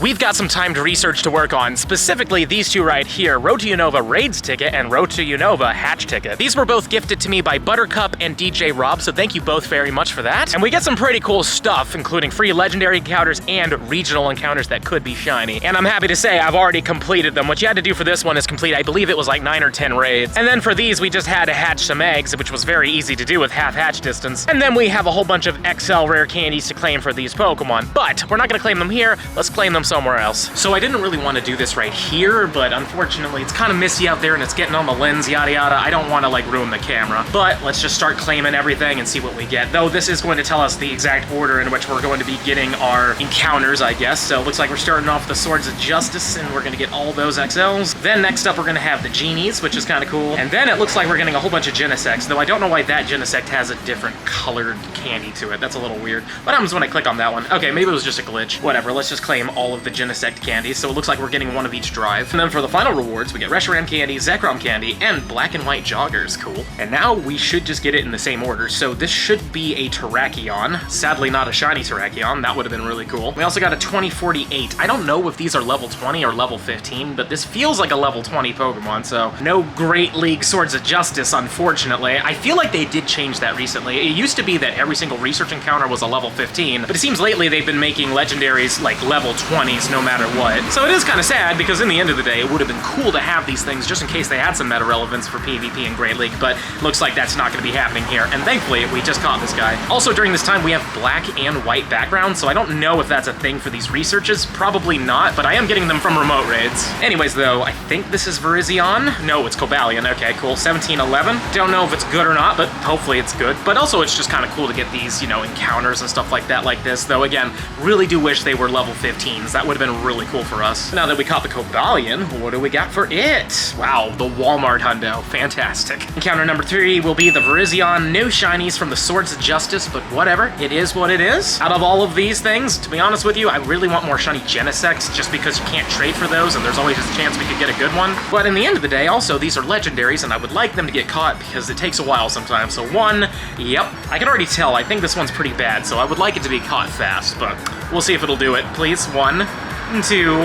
we've got some timed research to work on, specifically these two right here, Road to Unova Raids ticket and Road to Unova Hatch ticket. These were both gifted to me by Buttercup and DJ Rob, so thank you both very much for that. And we get some pretty cool stuff, including free legendary encounters and regional encounters that could be shiny. And I'm happy to say I've already completed them. What you had to do for this one is complete, I believe it was like 9 or 10 raids. And then for these, we just had to hatch some eggs, which was very easy to do with half hatch distance. And then we have a whole bunch of XL rare candies to claim for these Pokemon. But we're not gonna claim them here, let's claim them somewhere else. So I didn't really want to do this right here, but unfortunately it's kind of misty out there and it's getting on the lens, yada yada. I don't want to like ruin the camera. But let's just start claiming everything and see what we get. Though this is going to tell us the exact order in which we're going to be getting our encounters, I guess. So it looks like we're starting off with the Swords of Justice and we're gonna get all those XLs. Then next up we're gonna have the Genies, which is kind of cool. And then it looks like we're getting a whole bunch of Genesects, though I don't know why that Genesect has a different colored candy to it. That's a little weird. What happens when I click on that one? Okay, maybe it was just a glitch. Whatever, let's just claim all of the Genesect candies. So it looks like we're getting one of each drive. And then for the final rewards, we get Reshiram candy, Zekrom candy, and black and white joggers. Cool. And now we should just get it in the same order. So this should be a Terrakion. Sadly, not a shiny Terrakion. That would have been really cool. We also got a 2048. I don't know if these are level 20 or level 15, but this feels like a level 20 Pokemon, so no Great League Swords of Justice, unfortunately. I feel like they did change that recently. It used to be that every single research encounter was a level 15, but it seems lately they've been making legendaries like level 20s no matter what. So it is kind of sad because in the end of the day, it would have been cool to have these things just in case they had some meta relevance for PvP and Great League, but looks like that's not going to be happening here. And thankfully, we just caught this guy. Also, during this time, we have black and white backgrounds, so I don't know if that's a thing for these researches. Probably not, but I am getting them from remote raids. Anyways, though, I think this is Virizion. No, it's Cobalion. Okay, cool. 1711. Don't know if it's good or not, but hopefully it's good. But also, it's just kind of cool to get these, you know, encounters and stuff like that like this. Though, again, really do wish they were level 15s. That would have been really cool for us. Now that we caught the Cobalion, what do we got for it? Wow, the Walmart hundo. Fantastic. Encounter number 3 will be the Virizion. No shinies from the Swords of Justice, but whatever. It is what it is. Out of all of these things, to be honest with you, I really want more shiny Genesects just because you can't trade for those and there's always a chance we could get a good one. But in the end of the day, also, these are legendaries and I would like them to get caught because it takes a while sometimes. So 1, yep, I can already tell. I think this one's pretty bad, so I would like it to be caught fast, but we'll see if it'll do it. Please, 1, 2,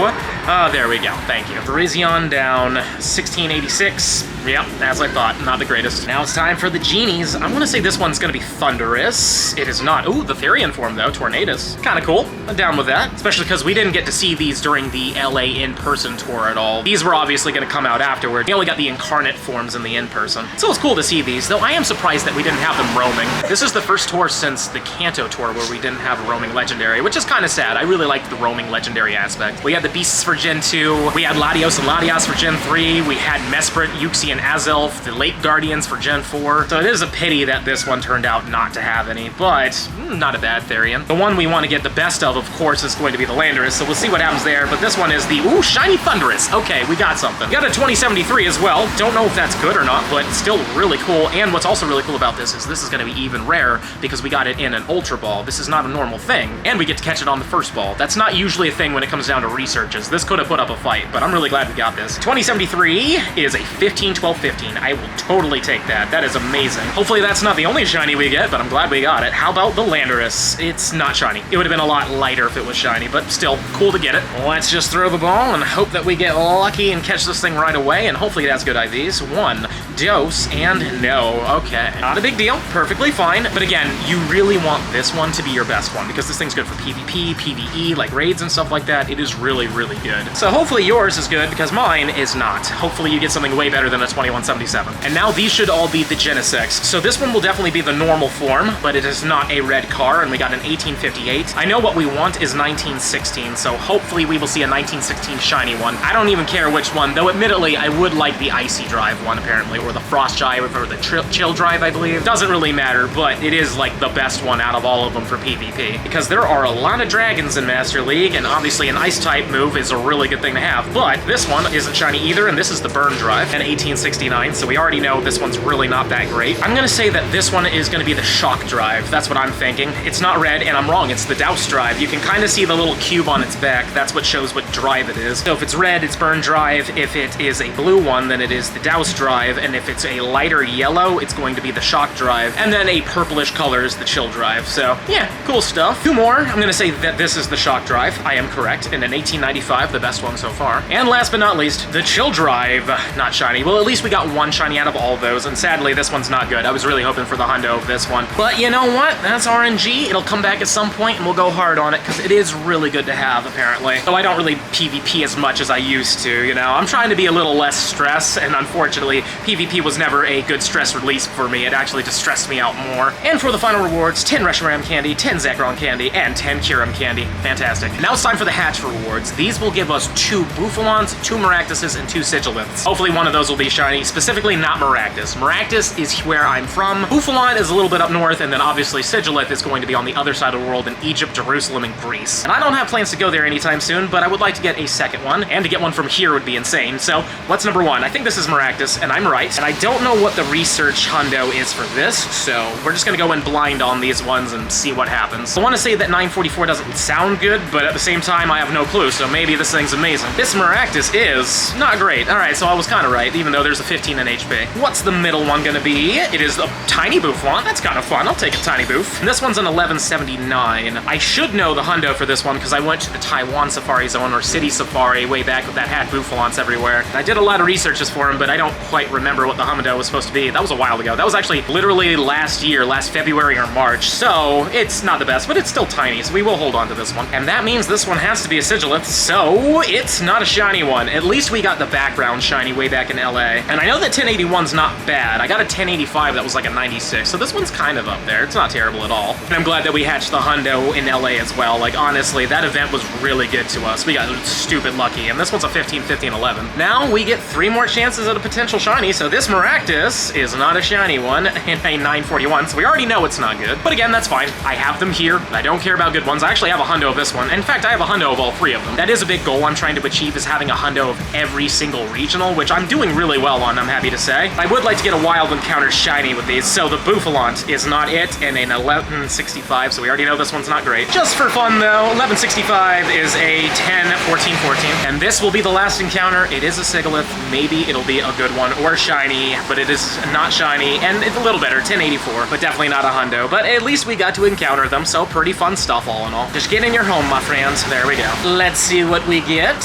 there we go, thank you. Virizion down, 1686. Yep, as I thought, not the greatest. Now it's time for the Genies. I want to say this one's going to be Thunderous. It is not. Ooh, the Therian form, though, Tornadus. Kind of cool. I'm down with that, especially because we didn't get to see these during the LA in-person tour at all. These were obviously going to come out afterward. We only got the incarnate forms in the in-person. So it's cool to see these, though I am surprised that we didn't have them roaming. This is the first tour since the Kanto tour where we didn't have a roaming legendary, which is kind of sad. I really liked the roaming legendary aspect. We had the Beasts for Gen 2, we had Latios and Latias for Gen 3, we had Mesprit, Uxie, and Azelf, the Lake Guardians for Gen 4. So it is a pity that this one turned out not to have any, but not a bad Therian. The one we want to get the best of course, is going to be the Landorus, so we'll see what happens there, but this one is the, ooh, shiny Thunderous. Okay, we got something. We got a 2073 as well. Don't know if that's good or not, but still really cool, and what's also really cool about this is going to be even rare because we got it in an Ultra Ball. This is not a normal thing, and we get to catch it on the first ball. That's not usually a thing when it comes down to researches. This could have put up a fight, but I'm really glad we got this. 2073 is a 15, 12, 15. I will totally take that. That is amazing. Hopefully that's not the only shiny we get, but I'm glad we got it. How about the Landorus? It's not shiny. It would have been a lot lighter if it was shiny, but still, cool to get it. Let's just throw the ball and hope that we get lucky and catch this thing right away, and hopefully it has good IVs. 1 dose, and no. Okay. Not a big deal. Perfectly fine. But again, you really want this one to be your best one, because this thing's good for PvP, PvE, like raids and stuff like that. It is really, really good. So hopefully yours is good, because mine is not. Hopefully you get something way better than a 2177. And now these should all be the Genesects. So this one will definitely be the normal form, but it is not a red car, and we got an 1858. I know what we want is 1916, so hopefully we will see a 1916 shiny one. I don't even care which one, though admittedly I would like the Icy Drive one apparently, or the Frost Drive, or the Chill Drive, I believe. Doesn't really matter, but it is like the best one out of all of them for PvP, because there are a lot of dragons in Master League, and obviously an Ice type move is a really good thing to have, but this one isn't shiny either, and this is the Burn Drive, an 1869, so we already know this one's really not that great. I'm gonna say that this one is gonna be the Shock Drive. That's what I'm thinking. It's not red, and I'm wrong, it's the Douse Drive. You can kind of see the little cube on its back. That's what shows what drive it is. So if it's red, it's Burn Drive. If it is a blue one, then it is the Douse Drive, and and if it's a lighter yellow, it's going to be the shock drive, and then a purplish color is the chill drive. So yeah, cool stuff. Two more. I'm gonna say that this is the shock drive. I am correct. In an 1895, the best one so far. And last but not least, the chill drive. Not shiny. Well, at least we got one shiny out of all of those, and sadly, this one's not good. I was really hoping for the hundo of this one. But you know what? That's RNG. It'll come back at some point, and we'll go hard on it, because it is really good to have, apparently. So I don't really PvP as much as I used to, you know? I'm trying to be a little less stress, and unfortunately, PvP was never a good stress release for me. It actually just stressed me out more. And for the final rewards, 10 Reshiram candy, 10 Zekrom candy, and 10 Kyurem candy. Fantastic. Now it's time for the hatch rewards. These will give us 2 Bouffalons, 2 Maractuses, and 2 Sigilyphs. Hopefully one of those will be shiny, specifically not Maractus. Maractus is where I'm from. Bouffalon is a little bit up north, and then obviously Sigilyph is going to be on the other side of the world in Egypt, Jerusalem, and Greece. And I don't have plans to go there anytime soon, but I would like to get a second one, and to get one from here would be insane. So what's number 1? I think this is Maractus, and I'm right. And I don't know what the research hundo is for this, so we're just gonna go in blind on these ones and see what happens. I want to say that 944 doesn't sound good, but at the same time, I have no clue, so maybe this thing's amazing. This Maractus is not great. All right, so I was kind of right, even though there's a 15 in HP. What's the middle one gonna be? It is a tiny Bouffalon. That's kind of fun. I'll take a tiny boof. And this one's an 1179. I should know the hundo for this one because I went to the Taiwan Safari Zone or City Safari way back that had Bouffalons everywhere. And I did a lot of researches for him, but I don't quite remember what the hundo was supposed to be. That was a while ago. That was actually literally last year, last February or March. So it's not the best, but it's still tiny, so we will hold on to this one. And that means this one has to be a Sigilyph, so it's not a shiny one. At least we got the background shiny way back in LA. And I know that 1081's not bad. I got a 1085 that was like a 96, so this one's kind of up there. It's not terrible at all. And I'm glad that we hatched the hundo in LA as well. Like, honestly, that event was really good to us. We got stupid lucky, and this one's a 15, 15, 11. Now we get 3 more chances at a potential shiny, so this Maractus is not a shiny one in a 941, so we already know it's not good. But again, that's fine. I have them here. I don't care about good ones. I actually have a hundo of this one. In fact, I have a hundo of all 3 of them. That is a big goal I'm trying to achieve, is having a hundo of every single regional, which I'm doing really well on, I'm happy to say. I would like to get a wild encounter shiny with these, so the Bouffalon is not it, and an 1165, so we already know this one's not great. Just for fun though, 1165 is a 10, 14, 14, and this will be the last encounter. It is a Sigilyph. Maybe it'll be a good one or shiny, but it is not shiny, and it's a little better, 1084, but definitely not a hundo. But at least we got to encounter them, so pretty fun stuff all in all. Just get in your home, my friends. There we go. Let's see what we get.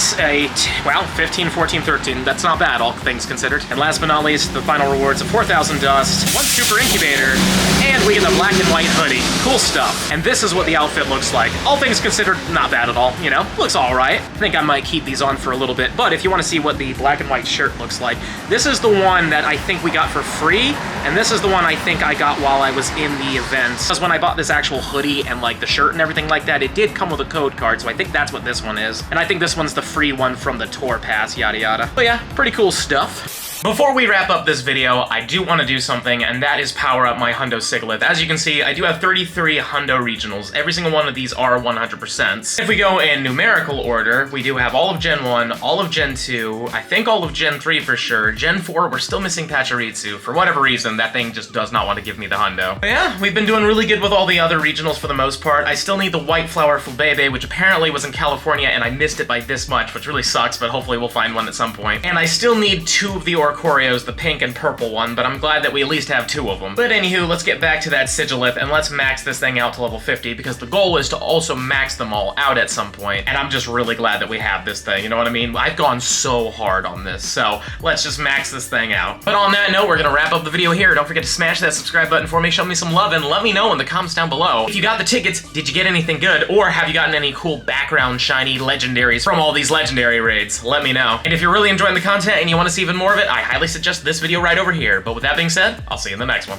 Well, 15, 14, 13. That's not bad, all things considered. And last but not least, the final rewards of 4,000 dust, 1 super incubator, and we get the black and white hoodie. Cool stuff. And this is what the outfit looks like. All things considered, not bad at all, you know? Looks all right. I think I might keep these on for a little bit, but if you want to see what the black and white shirt looks like, this is the one that I think we got for free, and this is the one I think I got while I was in the event. Because when I bought this actual hoodie and like the shirt and everything like that, it did come with a code card, so I think that's what this one is. And I think this one's the free one from the tour pass, yada yada. But yeah, pretty cool stuff. Before we wrap up this video, I do want to do something, and that is power up my hundo Sigilyph. As you can see, I do have 33 hundo regionals. Every single one of these are 100%. If we go in numerical order, we do have all of Gen 1, all of Gen 2, I think all of Gen 3 for sure. Gen 4, we're still missing Pachirisu. For whatever reason, that thing just does not want to give me the hundo. But yeah, we've been doing really good with all the other regionals for the most part. I still need the White Flower Fulbebe, which apparently was in California, and I missed it by this much, which really sucks, but hopefully we'll find one at some point. And I still need 2 of the Orcorios, the pink and purple one, but I'm glad that we at least have 2 of them. But anywho, let's get back to that Sigilyph, and let's max this thing out to level 50, because the goal is to also max them all out at some point, and I'm just really glad that we have this thing, you know what I mean? I've gone so hard on this, so let's just max this thing out. But on that note, we're gonna wrap up the video here. Don't forget to smash that subscribe button for me, show me some love, and let me know in the comments down below. If you got the tickets, did you get anything good, or have you gotten any cool background shiny legendaries from all these legendary raids? Let me know. And if you're really enjoying the content and you want to see even more of it, I highly suggest this video right over here. But with that being said, I'll see you in the next one.